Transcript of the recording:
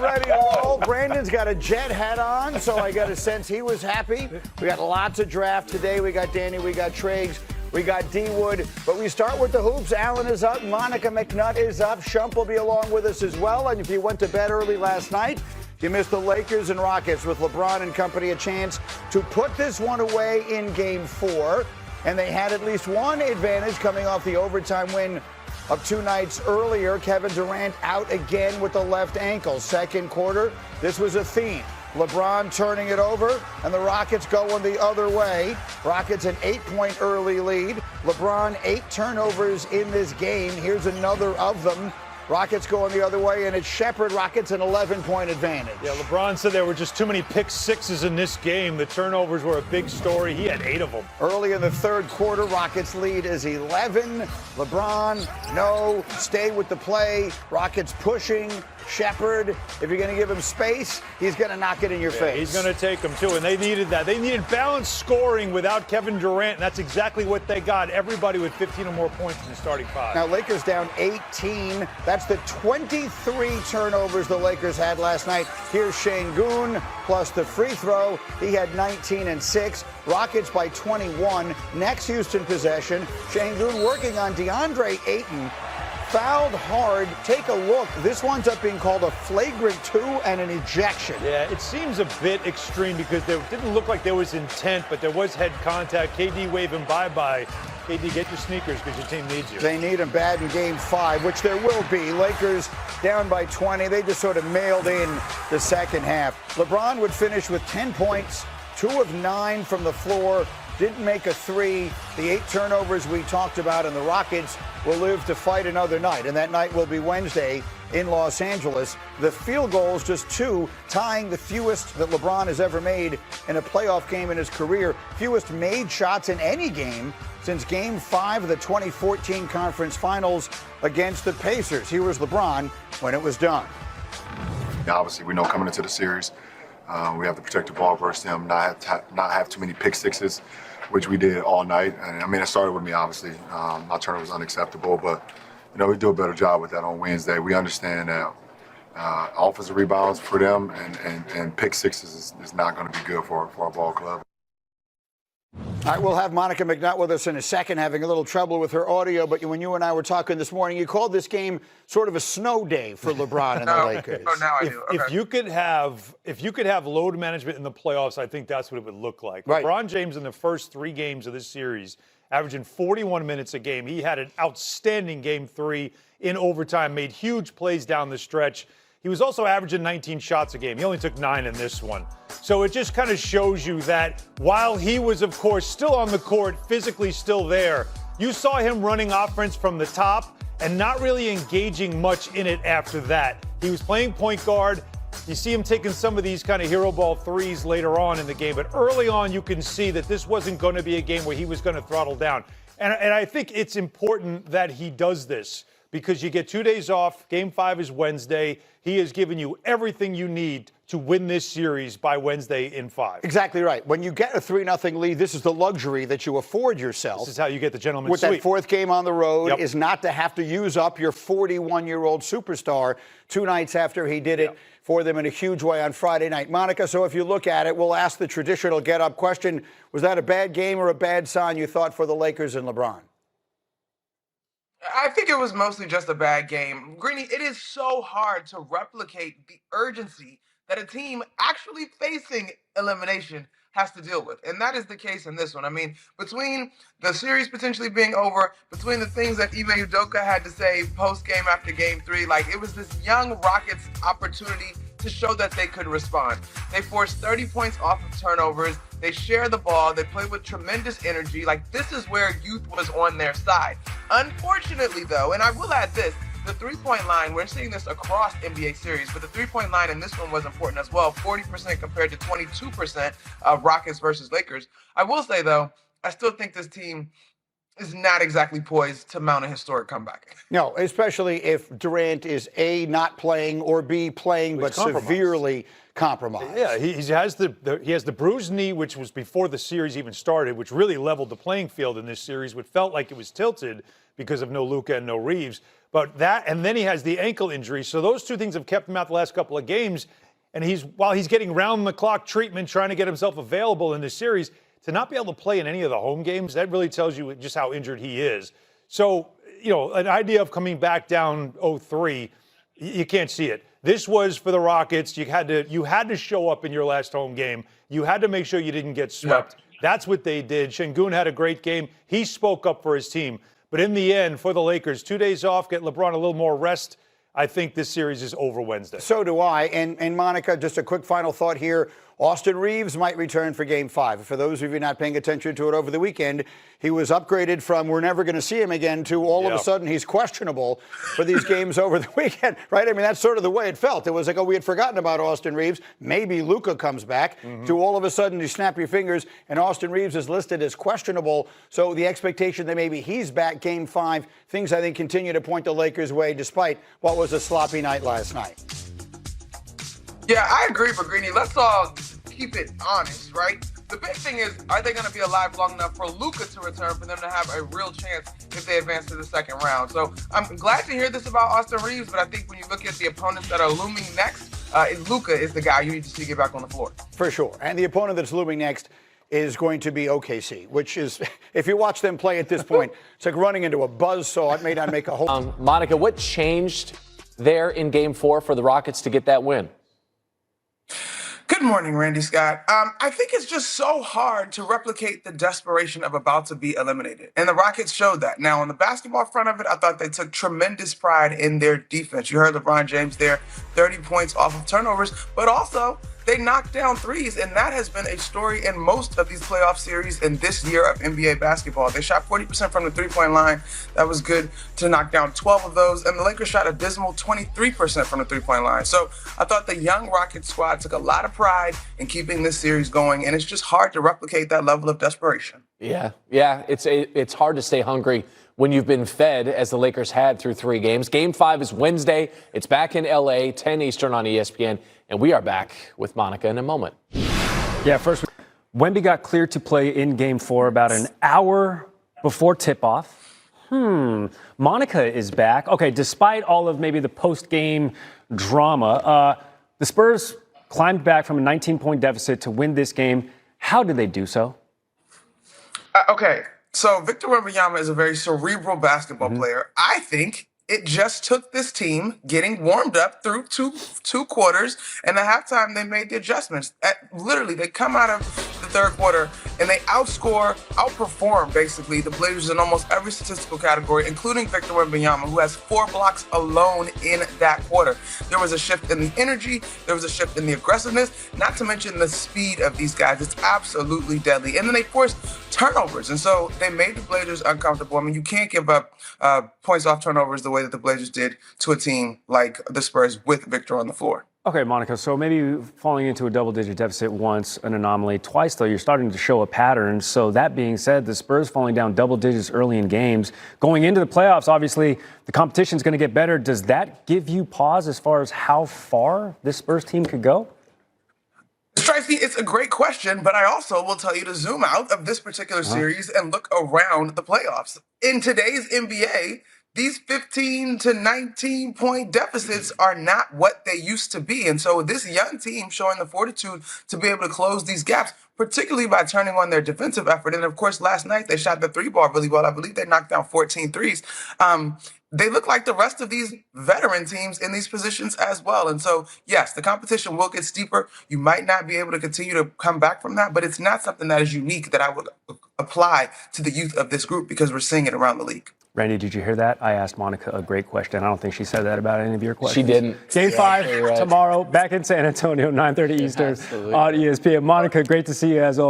ready to roll. Brandon's got a Jet hat on, so I got a sense he was happy. We got lots of draft today. We got Danny, we got Triggs, we got D-Wood. But we start with the hoops. Alan is up. Monica McNutt is up. Shump will be along with us as well. And if you went to bed early last night, you missed the Lakers and Rockets with LeBron and company a chance to put this one away in Game 4. And they had at least one advantage coming off the overtime win of 2 nights earlier. Kevin Durant out again with the left ankle. Second quarter, this was a theme. LeBron turning it over, and the Rockets going the other way. Rockets an 8-point early lead. LeBron 8 turnovers in this game. Here's another of them. Rockets going the other way, and it's Shepherd. Rockets an 11-point advantage. Yeah, LeBron said there were just too many pick sixes in this game. The turnovers were a big story. He had 8 of them. Early in the third quarter, Rockets lead is 11. LeBron, no, stay with the play. Rockets pushing. Shepherd, if you're going to give him space, he's going to knock it in your face. He's going to take them, too, and they needed that. They needed balanced scoring without Kevin Durant, and that's exactly what they got. Everybody with 15 or more points in the starting 5. Now, Lakers down 18. That's the 23 turnovers the Lakers had last night. Here's Şengün plus the free throw. He had 19 and 6. Rockets by 21. Next Houston possession. Şengün working on DeAndre Ayton. Fouled hard. Take a look. This winds up being called a flagrant 2 and an ejection. Yeah, it seems a bit extreme because there didn't look like there was intent, but there was head contact. KD waving bye-bye. KD, get your sneakers because your team needs you. They need him bad in Game 5, which there will be. Lakers down by 20. They just sort of mailed in the second half. LeBron would finish with 10 points, 2 of 9 from the floor. Didn't make a 3. The 8 turnovers we talked about, and the Rockets will live to fight another night. And that night will be Wednesday in Los Angeles. The field goals, just 2, tying the fewest that LeBron has ever made in a playoff game in his career. Fewest made shots in any game since Game 5 of the 2014 Conference Finals against the Pacers. Here was LeBron when it was done. Yeah, obviously, we know coming into the series, we have to protect the ball versus them, not have too many pick sixes, which we did all night. And I mean, it started with me, obviously. My turnover was unacceptable, but you know, we do a better job with that on Wednesday. We understand that offensive rebounds for them and pick sixes is not going to be good for our ball club. All right, we'll have Monica McNutt with us in a second, having a little trouble with her audio. But when you and I were talking this morning, you called this game sort of a snow day for LeBron and the Lakers. Oh, now I do. Okay. If you could have load management in the playoffs, I think that's what it would look like. Right. LeBron James in the first 3 games of this series, averaging 41 minutes a game. He had an outstanding Game 3 in overtime, made huge plays down the stretch. He was also averaging 19 shots a game. He only took 9 in this one. So it just kind of shows you that while he was, of course, still on the court, physically still there, you saw him running offense from the top and not really engaging much in it after that. He was playing point guard. You see him taking some of these kind of hero ball threes later on in the game. But early on, you can see that this wasn't going to be a game where he was going to throttle down. And I think it's important that he does this, because you get 2 days off. Game 5 is Wednesday. He has given you everything you need to win this series by Wednesday in 5. Exactly right. When you get a 3-0 lead, this is the luxury that you afford yourself. This is how you get the gentleman's with sweep. that 4th game on the road, Yep. is not to have to use up your 41-year-old superstar 2 nights after he did it for them in a huge way on Friday night. Monica, so if you look at it, we'll ask the traditional get-up question. Was that a bad game or a bad sign you thought for the Lakers and LeBron? I think it was mostly just a bad game. Greeny, it is so hard to replicate the urgency that a team actually facing elimination has to deal with. And that is the case in this one. I mean, between the series potentially being over, between the things that Ime Udoka had to say post-game after Game 3, like, it was this young Rockets opportunity to show that they could respond. They forced 30 points off of turnovers. They share the ball. They play with tremendous energy. Like, this is where youth was on their side. Unfortunately, though, and I will add this, the three-point line, we're seeing this across NBA series, but the three-point line in this one was important as well, 40% compared to 22% of Rockets versus Lakers. I will say, though, I still think this team is not exactly poised to mount a historic comeback. No, especially if Durant is A, not playing, or B, playing but severely compromised. Yeah, he has the bruised knee, which was before the series even started, which really leveled the playing field in this series, which felt like it was tilted because of no Luka and no Reeves. But that, and then he has the ankle injury. So those two things have kept him out the last couple of games. And while he's getting round-the-clock treatment, trying to get himself available in this series, to not be able to play in any of the home games, that really tells you just how injured he is. So, an idea of coming back down 0-3, you can't see it. This was for the Rockets. You had to show up in your last home game. You had to make sure you didn't get swept. Yeah. That's what they did. Şengün had a great game. He spoke up for his team. But in the end, for the Lakers, 2 days off, get LeBron a little more rest. I think this series is over Wednesday. So do I. And Monica, just a quick final thought here. Austin Reeves might return for Game 5. For those of you not paying attention to it over the weekend, he was upgraded from we're never going to see him again to all of a sudden he's questionable for these games over the weekend, right? I mean, that's sort of the way it felt. It was like, oh, we had forgotten about Austin Reeves. Maybe Luka comes back. To all of a sudden you snap your fingers and Austin Reeves is listed as questionable. So the expectation that maybe he's back Game 5, things I think continue to point the Lakers' way despite what was a sloppy night last night. Yeah, I agree, but Greeny, let's all keep it honest, right? The big thing is, are they going to be alive long enough for Luka to return for them to have a real chance if they advance to the second round? So I'm glad to hear this about Austin Reeves, but I think when you look at the opponents that are looming next, Luka is the guy you need to see get back on the floor. For sure. And the opponent that's looming next is going to be OKC, which is, if you watch them play at this point, it's like running into a buzzsaw. It may not make a whole... Monica, what changed there in Game 4 for the Rockets to get that win? Good morning, Randy Scott. I think it's just so hard to replicate the desperation of about to be eliminated. And the Rockets showed that. Now, on the basketball front of it, I thought they took tremendous pride in their defense. You heard LeBron James there, 30 points off of turnovers, but also they knocked down threes, and that has been a story in most of these playoff series in this year of NBA basketball. They shot 40% from the three-point line. That was good to knock down 12 of those, and the Lakers shot a dismal 23% from the three-point line. So I thought the young Rockets squad took a lot of pride in keeping this series going, and it's just hard to replicate that level of desperation. Yeah, it's hard to stay hungry when you've been fed, as the Lakers had through 3 games. Game 5 is Wednesday. It's back in L.A., 10 Eastern on ESPN. And we are back with Monica in a moment. Yeah, first, Wemby got cleared to play in Game 4 about an hour before tip-off. Monica is back. Okay, despite all of maybe the post-game drama, the Spurs climbed back from a 19-point deficit to win this game. How did they do so? Okay, so Victor Wembanyama is a very cerebral basketball player. I think it just took this team getting warmed up through two quarters, and at halftime they made the adjustments. Literally, they come out of the third quarter and they outperform basically the Blazers in almost every statistical category, including Victor Wembanyama, who has 4 blocks alone in that quarter. There was a shift in the energy, there was a shift in the aggressiveness, not to mention the speed of these guys. It's absolutely deadly. And then they forced turnovers, and so they made the Blazers uncomfortable. I mean, you can't give up points off turnovers the way that the Blazers did to a team like the Spurs with Victor on the floor. Okay, Monica, so maybe falling into a double-digit deficit once, an anomaly. Twice, though, you're starting to show a pattern. So that being said, the Spurs falling down double digits early in games. Going into the playoffs, obviously, the competition's going to get better. Does that give you pause as far as how far this Spurs team could go? Tracy, it's a great question, but I also will tell you to zoom out of this particular series and look around the playoffs. In today's NBA, these 15 to 19 point deficits are not what they used to be. And so this young team showing the fortitude to be able to close these gaps, particularly by turning on their defensive effort. And of course, last night they shot the 3-ball really well. I believe they knocked down 14 threes. They look like the rest of these veteran teams in these positions as well. And so, yes, the competition will get steeper. You might not be able to continue to come back from that, but it's not something that is unique that I would apply to the youth of this group because we're seeing it around the league. Randy, did you hear that? I asked Monica a great question. I don't think she said that about any of your questions. She didn't. Game 5 tomorrow, back in San Antonio, 9:30 Eastern on ESPN. Monica, great to see you as always.